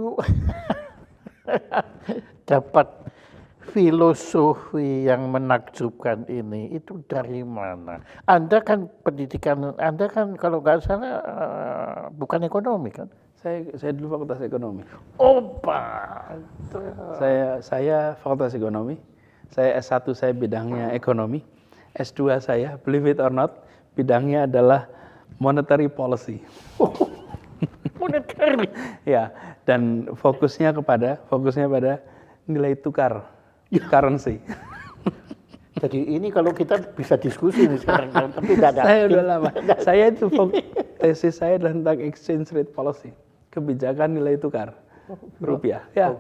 itu dapat filosofi yang menakjubkan ini itu dari mana? Anda kan pendidikan Anda kan kalau nggak salah bukan ekonomi kan? Saya dulu fakultas ekonomi. Oh, Pak. Saya fakultas ekonomi. Saya S1 saya bidangnya ekonomi. S2 saya, believe it or not, bidangnya adalah monetary policy. Monetary. Ya, dan fokusnya pada nilai tukar, currency. Jadi ini kalau kita bisa diskusi nih sekarang, tapi tidak ada. Saya udah lama. Saya itu tesis saya adalah tentang exchange rate policy, kebijakan nilai tukar rupiah. Ya.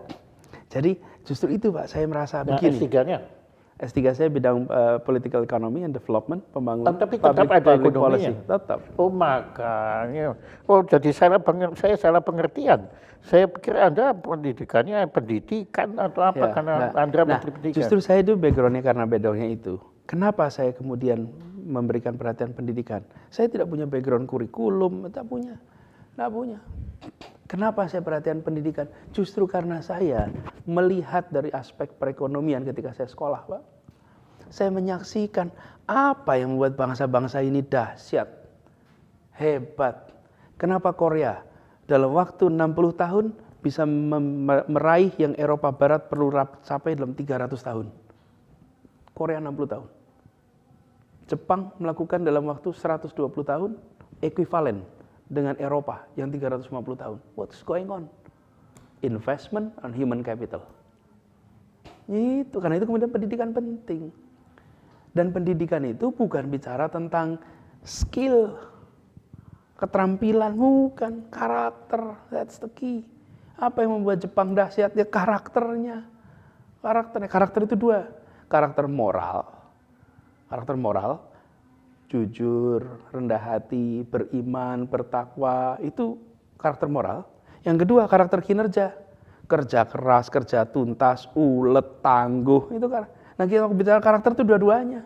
Jadi justru itu Pak, saya merasa begini. S3-nya? S3 saya bidang political economy and development, pembangunan Tapi tetap ada ekonominya. Tetap. Oh, makanya. Oh, jadi saya salah pengertian. Saya pikir Anda pendidikan atau apa Ya, karena Anda menteri pendidikan. Justru saya itu backgroundnya karena backgroundnya itu. Kenapa saya kemudian memberikan perhatian pendidikan? Saya tidak punya background kurikulum, tidak punya. Kenapa saya perhatian pendidikan? Justru karena saya melihat dari aspek perekonomian ketika saya sekolah, Pak. Saya menyaksikan apa yang membuat bangsa-bangsa ini dahsyat, hebat. Kenapa Korea dalam waktu 60 tahun bisa meraih yang Eropa Barat perlu capai dalam 300 tahun. Korea 60 tahun. Jepang melakukan dalam waktu 120 tahun, ekuivalen dengan Eropa yang 350 tahun. What's going on? Investment on human capital. Itu, karena itu kemudian pendidikan penting. Dan pendidikan itu bukan bicara tentang skill, keterampilan, bukan, karakter, that's the key. Apa yang membuat Jepang dahsyat? Ya karakternya. Karakter itu dua. Karakter moral, jujur, rendah hati, beriman, bertakwa, itu karakter moral. Yang kedua, karakter kinerja. Kerja keras, kerja tuntas, ulet, tangguh, itu kan. Nah, kita bicara karakter itu dua-duanya.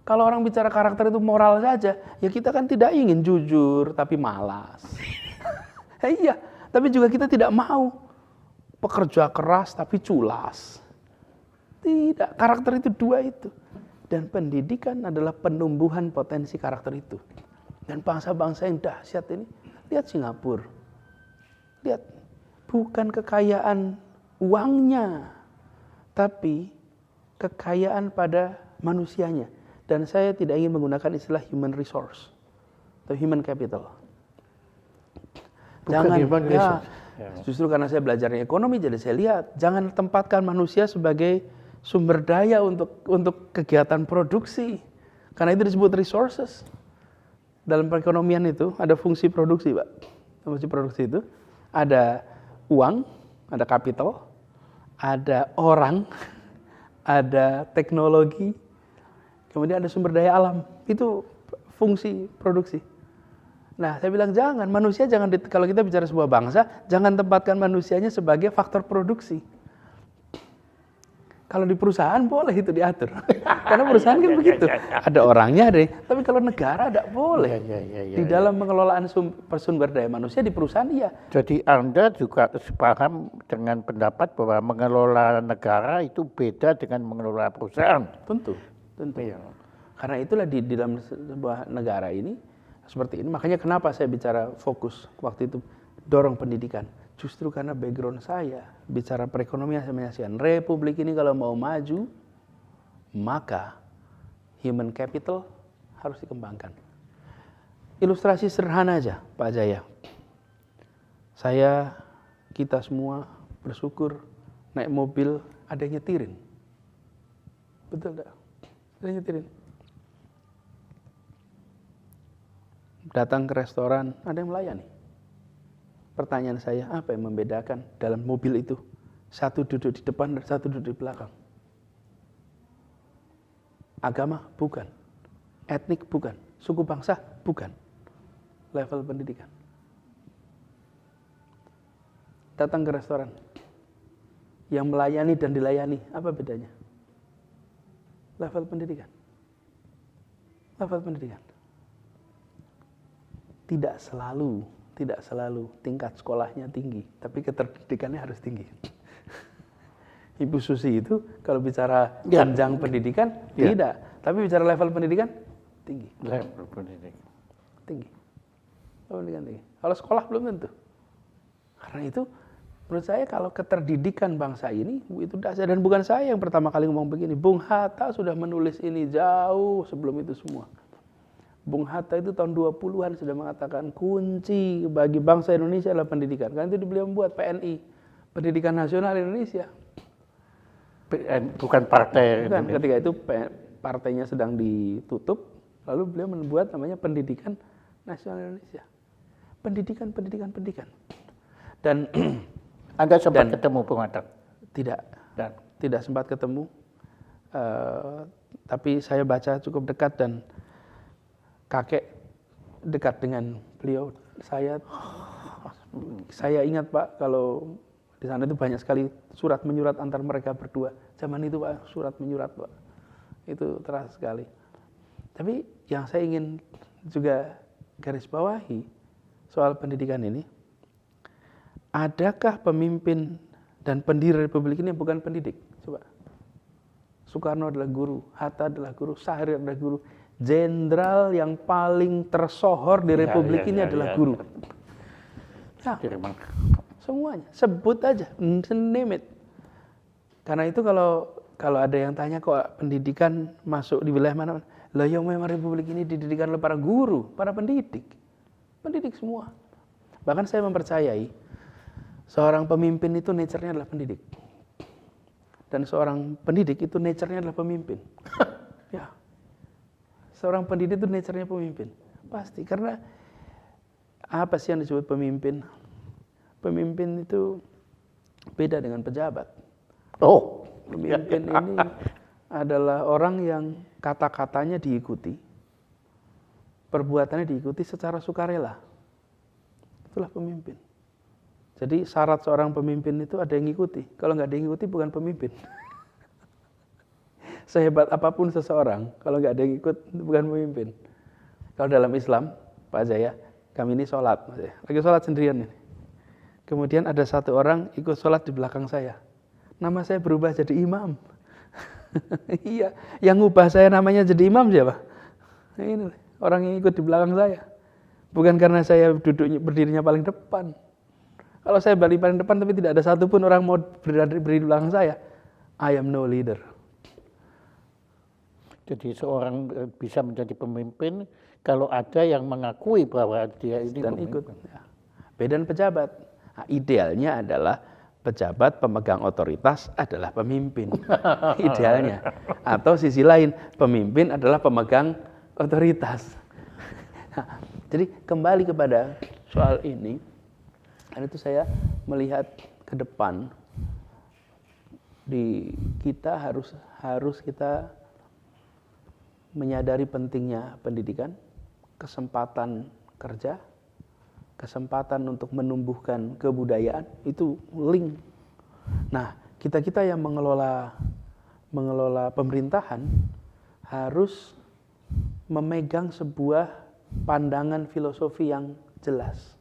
Kalau orang bicara karakter itu moral saja, ya kita kan tidak ingin jujur tapi malas. Iya, tapi juga kita tidak mau pekerja keras tapi culas. Tidak, karakter itu dua itu. Dan pendidikan adalah penumbuhan potensi karakter itu. Dan bangsa-bangsa yang dahsyat ini, lihat Singapura. Lihat, bukan kekayaan uangnya, tapi kekayaan pada manusianya. Dan saya tidak ingin menggunakan istilah human resource atau human capital. Jangan, human resource. Justru karena saya belajarnya ekonomi, jadi saya lihat, jangan tempatkan manusia sebagai sumber daya untuk kegiatan produksi. Karena itu disebut resources. Dalam perekonomian itu ada fungsi produksi, Pak. Fungsi produksi itu ada uang, ada capital, ada orang, ada teknologi, kemudian ada sumber daya alam. Itu fungsi produksi. Nah, saya bilang jangan, manusia jangan, kalau kita bicara sebuah bangsa, jangan tempatkan manusianya sebagai faktor produksi. Kalau di perusahaan boleh itu diatur. Karena perusahaan kan begitu. Ada orangnya deh. Tapi kalau negara tidak boleh. Di dalam pengelolaan sumber daya manusia di perusahaan iya. Jadi Anda juga sepaham dengan pendapat bahwa mengelola negara itu beda dengan mengelola perusahaan. Tentu. Ya. Karena itulah di dalam sebuah negara ini seperti ini. Makanya kenapa saya bicara fokus waktu itu dorong pendidikan. Justru karena background saya, bicara perekonomian saya menyaksikan, Republik ini kalau mau maju, maka human capital harus dikembangkan. Ilustrasi sederhana aja, Pak Jaya. Kita semua bersyukur naik mobil ada yang nyetirin. Betul tak? Ada yang nyetirin. Datang ke restoran, ada yang melayani. Pertanyaan saya, apa yang membedakan dalam mobil itu? Satu duduk di depan dan satu duduk di belakang. Agama? Bukan. Etnik? Bukan. Suku bangsa? Bukan. Level pendidikan. Datang ke restoran. Yang melayani dan dilayani, apa bedanya? Level pendidikan. Level pendidikan. Tidak tidak selalu tingkat sekolahnya tinggi, tapi keterdidikannya harus tinggi. Ibu Susi itu kalau bicara jenjang pendidikan tidak, tapi bicara level pendidikan tinggi. Level pendidikan tinggi. Pendidikan tinggi. Kalau sekolah belum tentu. Karena itu menurut saya kalau keterdidikan bangsa ini itu dasar, dan bukan saya yang pertama kali ngomong begini. Bung Hatta sudah menulis ini jauh sebelum itu semua. Bung Hatta itu tahun 20-an sudah mengatakan kunci bagi bangsa Indonesia adalah pendidikan. Karena itu beliau membuat PNI, Pendidikan Nasional Indonesia. Bukan partai. Bukan, ketika itu partainya sedang ditutup, lalu beliau membuat namanya Pendidikan Nasional Indonesia. Pendidikan. Dan Anda sempat ketemu Bung Hatta? Tidak sempat ketemu, tapi saya baca cukup dekat dan kakek dekat dengan beliau. Saya ingat Pak, kalau di sana itu banyak sekali surat menyurat antar mereka berdua. Zaman itu Pak, surat menyurat Pak. Itu terasa sekali. Tapi yang saya ingin juga garis bawahi soal pendidikan ini, adakah pemimpin dan pendiri Republik ini bukan pendidik? Coba. Soekarno adalah guru, Hatta adalah guru, Sahrir adalah guru. Jenderal yang paling tersohor di Republik ini adalah guru. Ya, semuanya, sebut aja, name it. Karena itu kalau ada yang tanya kok pendidikan masuk di wilayah mana? Lah yang memang Republik ini didirikan oleh para guru, para pendidik semua. Bahkan saya mempercayai seorang pemimpin itu nature-nya adalah pendidik. Dan seorang pendidik itu nature-nya adalah pemimpin. Ya. Seorang pendidik itu nature-nya pemimpin. Pasti, karena apa sih yang disebut pemimpin? Pemimpin itu beda dengan pejabat. Pemimpin ini adalah orang yang kata-katanya diikuti, perbuatannya diikuti secara sukarela. Itulah pemimpin. Jadi syarat seorang pemimpin itu ada yang ngikuti. Kalau nggak ada yang ngikuti bukan pemimpin. Sehebat apapun seseorang, kalau nggak ada yang ikut bukan pemimpin. Kalau dalam Islam, Pak Jaya, kami ini sholat, lagi sholat sendirian ini. Kemudian ada satu orang ikut sholat di belakang saya. Nama saya berubah jadi imam. Iya, yang ngubah saya namanya jadi imam siapa? Nah, ini orang yang ikut di belakang saya. Bukan karena saya berdirinya paling depan. Kalau saya balik paling depan tapi tidak ada satupun orang mau berdiri di belakang saya, I am no leader. Jadi seorang bisa menjadi pemimpin kalau ada yang mengakui bahwa dia ini dan pemimpin. Ikut. Ya. Beda dengan pejabat. Nah, idealnya adalah pejabat pemegang otoritas adalah pemimpin. Idealnya. Atau sisi lain, pemimpin adalah pemegang otoritas. Nah, jadi kembali kepada soal ini, karena itu saya melihat ke depan, kita harus kita menyadari pentingnya pendidikan, kesempatan kerja, kesempatan untuk menumbuhkan kebudayaan, itu link. Nah, kita yang mengelola pemerintahan harus memegang sebuah pandangan filosofi yang jelas.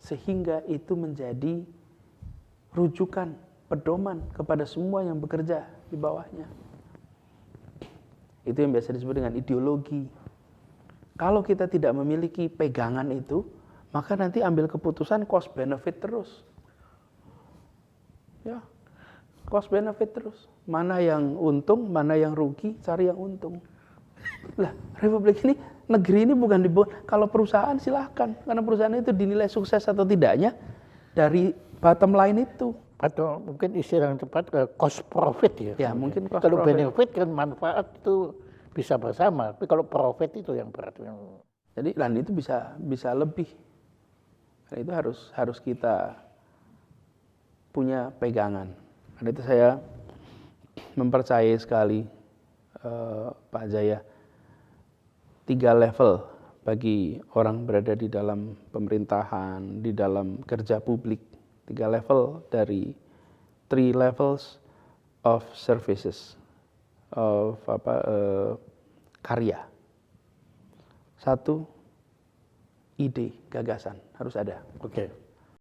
Sehingga itu menjadi rujukan, pedoman kepada semua yang bekerja di bawahnya. Itu yang biasa disebut dengan ideologi. Kalau kita tidak memiliki pegangan itu, maka nanti ambil keputusan cost benefit terus. Ya, cost benefit terus. Mana yang untung, mana yang rugi, cari yang untung. Lah, Republik ini, negeri ini bukan dibuat. Kalau perusahaan silahkan, karena perusahaan itu dinilai sukses atau tidaknya dari bottom line itu. Atau mungkin istilah yang tepat cost profit ya. Ya, mungkin cost kalau profit. Benefit kan manfaat itu bisa bersama, tapi kalau profit itu yang berat. Jadi dan itu bisa lebih. Dan itu harus kita punya pegangan. Dan itu saya mempercayai sekali Pak Jaya, 3 level bagi orang berada di dalam pemerintahan, di dalam kerja publik. 3 level dari 3 levels of services, of karya. 1, ide, gagasan harus ada. Oke.